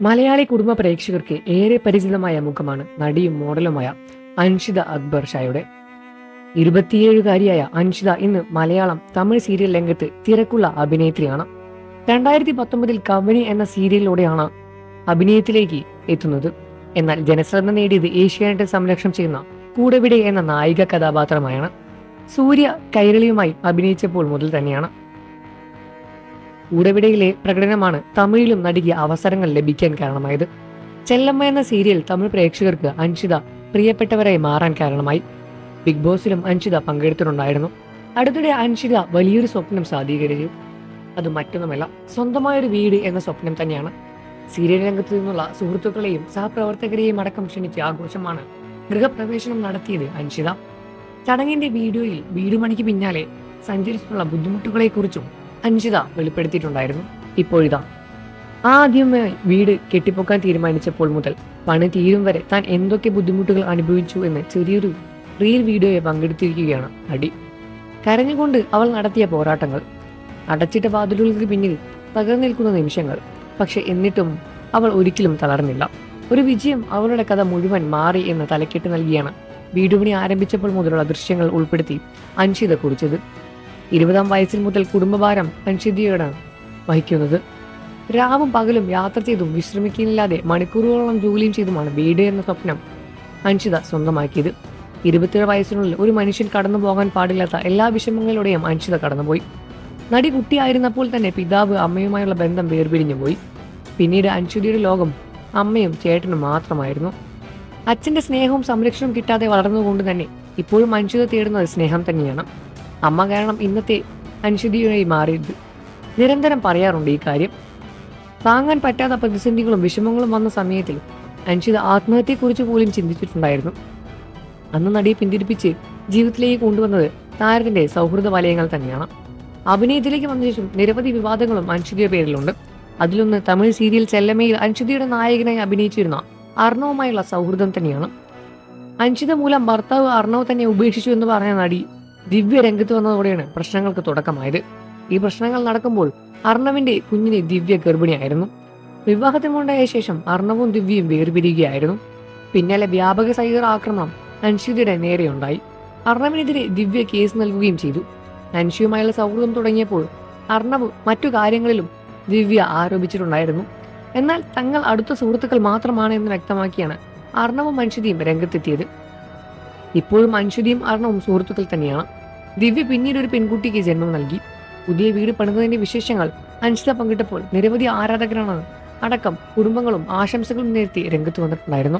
മലയാളി കുടുംബ പ്രേക്ഷകർക്ക് ഏറെ പരിചിതമായ മുഖമാണ് നടിയും മോഡലുമായ അൻഷിത അക്ബർ ഷായുടെ. 27കാരിയായ അൻഷിത ഇന്ന് മലയാളം തമിഴ് സീരിയൽ രംഗത്ത് തിരക്കുള്ള അഭിനേത്രിയാണ്. 2019 കവനി എന്ന സീരിയലിലൂടെയാണ് അഭിനയത്തിലേക്ക് എത്തുന്നത്. എന്നാൽ ജനശ്രദ്ധ നേടിയത് ഏഷ്യാനെറ്റ് സംരക്ഷണം ചെയ്യുന്ന കൂടെവിടെ എന്ന നായിക കഥാപാത്രമായാണ്. സൂര്യ കൈരളിയുമായി അഭിനയിച്ചപ്പോൾ മുതൽ തന്നെയാണ്. കൂടെവിടയിലെ പ്രകടനമാണ് തമിഴിലും നടിക്ക് അവസരങ്ങൾ ലഭിക്കാൻ കാരണമായത്. ചെല്ലമ്മ എന്ന സീരിയൽ തമിഴ് പ്രേക്ഷകർക്ക് അൻഷിത പ്രിയപ്പെട്ടവരായി മാറാൻ കാരണമായി. ബിഗ് ബോസിലും അൻഷിത പങ്കെടുത്തിട്ടുണ്ടായിരുന്നു. അടുത്തിടെ അൻഷിത വലിയൊരു സ്വപ്നം സാധീകരിച്ചു. അത് മറ്റൊന്നുമല്ല, സ്വന്തമായൊരു വീട് എന്ന സ്വപ്നം തന്നെയാണ്. സീരിയൽ രംഗത്തു നിന്നുള്ള സുഹൃത്തുക്കളെയും സഹപ്രവർത്തകരെയും അടക്കം ക്ഷണിച്ച ആഘോഷമാണ് ഗൃഹപ്രവേശനം നടത്തിയത് അൻഷിത. ചടങ്ങിന്റെ വീഡിയോയിൽ വീടുപണിക്ക് പിന്നാലെ സഞ്ചരിച്ചിട്ടുള്ള ബുദ്ധിമുട്ടുകളെക്കുറിച്ചും അൻഷിത വെളിപ്പെടുത്തിയിട്ടുണ്ടായിരുന്നു. ഇപ്പോഴിതാ ആദ്യമായി വീട് കെട്ടിപ്പൊക്കാൻ തീരുമാനിച്ചപ്പോൾ മുതൽ പണി തീരും വരെ താൻ എന്തൊക്കെ ബുദ്ധിമുട്ടുകൾ അനുഭവിച്ചു എന്ന് ചെറിയൊരു റീൽ വീഡിയോയെ പങ്കെടുത്തിരിക്കുകയാണ് നടി. കരഞ്ഞുകൊണ്ട് അവൾ നടത്തിയ പോരാട്ടങ്ങൾ, അടച്ചിട്ട വാതിലുകൾക്ക് പിന്നിൽ തകർന്നു നിൽക്കുന്ന നിമിഷങ്ങൾ. പക്ഷെ എന്നിട്ടും അവൾ ഒരിക്കലും തളർന്നില്ല. ഒരു വിജയം അവളുടെ കഥ മുഴുവൻ മാറി എന്ന് തലക്കെട്ട് നൽകിയാണ് വീടുപണി ആരംഭിച്ചപ്പോൾ മുതലുള്ള ദൃശ്യങ്ങൾ ഉൾപ്പെടുത്തി അൻഷിത കുറിച്ചത്. 20-ാം വയസ്സിൽ മുതൽ കുടുംബഭാരം അൻഷിതയോട് വഹിക്കുന്നത്. രാവും പകലും യാത്ര ചെയ്തും വിശ്രമിക്കാനില്ലാതെ മണിക്കൂറുകളോളം ജോലിയും ചെയ്തുമാണ് വീട് എന്ന സ്വപ്നം അൻഷിത സ്വന്തമാക്കിയത്. 27 വയസ്സിനുള്ളിൽ ഒരു മനുഷ്യൻ കടന്നു പോകാൻ പാടില്ലാത്ത എല്ലാ വിഷമങ്ങളിലൂടെയും അൻഷിത കടന്നുപോയി. നടി കുട്ടിയായിരുന്നപ്പോൾ തന്നെ പിതാവ് അമ്മയുമായുള്ള ബന്ധം വേർപിരിഞ്ഞു പോയി. പിന്നീട് അൻഷിതയുടെ ലോകം അമ്മയും ചേട്ടനും മാത്രമായിരുന്നു. അച്ഛന്റെ സ്നേഹവും സംരക്ഷണവും കിട്ടാതെ വളർന്നുകൊണ്ട് തന്നെ ഇപ്പോഴും അൻഷിത തേടുന്നത് സ്നേഹം തന്നെയാണ്. അമ്മ കാരണം ഇന്നത്തെ അൻഷിതയായി മാറിയത്. നിരന്തരം പറയാറുണ്ട് ഈ കാര്യം. താങ്ങാൻ പറ്റാത്ത പ്രതിസന്ധികളും വിഷമങ്ങളും വന്ന സമയത്തിൽ അൻഷിത ആത്മഹത്യയെക്കുറിച്ച് പോലും ചിന്തിച്ചിട്ടുണ്ടായിരുന്നു. അന്ന് നടിയെ പിന്തിരിപ്പിച്ച് ജീവിതത്തിലേക്ക് കൊണ്ടുവന്നത് താരത്തിന്റെ സൗഹൃദ വലയങ്ങൾ തന്നെയാണ്. അഭിനയത്തിലേക്ക് വന്ന ശേഷം നിരവധി വിവാദങ്ങളും അൻഷിതയുടെ പേരിലുണ്ട്. അതിലൊന്ന് തമിഴ് സീരിയൽ ചെല്ലമ്മയിൽ അൻഷിതയുടെ നായകനായി അഭിനയിച്ചിരുന്ന അർണവുമായുള്ള സൗഹൃദം തന്നെയാണ്. അൻഷിത മൂലം ഭർത്താവ് അർണവ് തന്നെ ഉപേക്ഷിച്ചു എന്ന് പറഞ്ഞ നടി ദിവ്യ രംഗത്ത് വന്നതോടെയാണ് പ്രശ്നങ്ങൾക്ക് തുടക്കമായത്. ഈ പ്രശ്നങ്ങൾ നടക്കുമ്പോൾ അർണവിന്റെ കുഞ്ഞിനെ ദിവ്യ ഗർഭിണിയായിരുന്നു. വിവാഹത്തിനുണ്ടായ ശേഷം അർണവും ദിവ്യയും വേർപിരിയുകയായിരുന്നു. പിന്നാലെ വ്യാപക സൈബർ ആക്രമണം അൻഷിതയുടെ നേരെയുണ്ടായി. അർണവിനെതിരെ ദിവ്യ കേസ് നൽകുകയും ചെയ്തു. അൻഷിയുമായുള്ള സൗഹൃദം തുടങ്ങിയപ്പോൾ അർണവ് മറ്റു കാര്യങ്ങളിലും ദിവ്യ ആരോപിച്ചിട്ടുണ്ടായിരുന്നു. എന്നാൽ തങ്ങൾ അടുത്ത സുഹൃത്തുക്കൾ മാത്രമാണ് എന്ന് വ്യക്തമാക്കിയാണ് അർണവും അൻഷിതയും രംഗത്തെത്തിയത്. ഇപ്പോഴും അൻഷിതയും അർണവും സുഹൃത്തുക്കൾ തന്നെയാണ്. ദിവ്യ പിന്നീട് ഒരു പെൺകുട്ടിക്ക് ജന്മം നൽകി. പുതിയ വീട് പണിതതിന്റെ വിശേഷങ്ങൾ അൻഷിത പങ്കിട്ടപ്പോൾ നിരവധി ആരാധകരാണ് അടക്കം കുടുംബങ്ങളും ആശംസകളും നേരത്തെ രംഗത്ത് വന്നിട്ടുണ്ടായിരുന്നു.